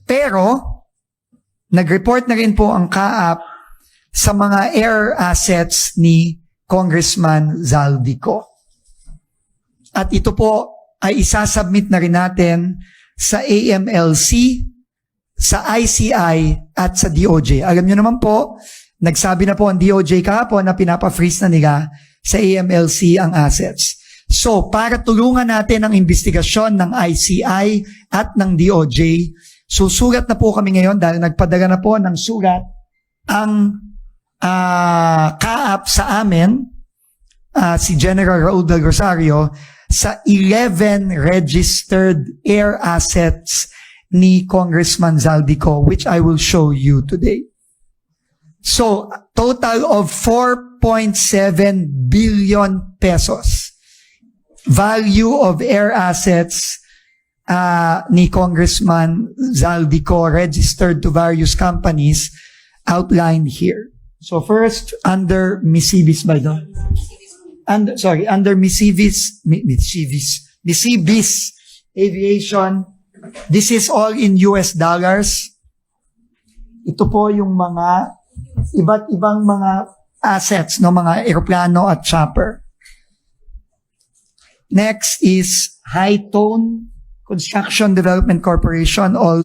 Pero, nag-report na rin po ang CAAP sa mga air assets ni Congressman Zaldico. At ito po ay isasubmit na rin natin sa AMLC, sa ICI, at sa DOJ. Alam nyo naman po, nagsabi na po ang DOJ kahapon na pinapa-freeze na nila sa AMLC ang assets. So, para tulungan natin ang investigasyon ng ICI at ng DOJ, susulat na po kami ngayon dahil nagpadala na po ng sulat ang CAAP sa amin, si General Raul del Rosario, sa 11 registered air assets ni Congressman Zaldico, which I will show you today. So, total of 4.7 billion pesos value of air assets ni Congressman Zaldico registered to various companies outlined here. So first, under Misibis under Misibis Aviation, this is all in US dollars. Ito po yung mga iba't ibang mga assets no, mga eroplano at chopper. Next is High Tone Construction Development Corporation, all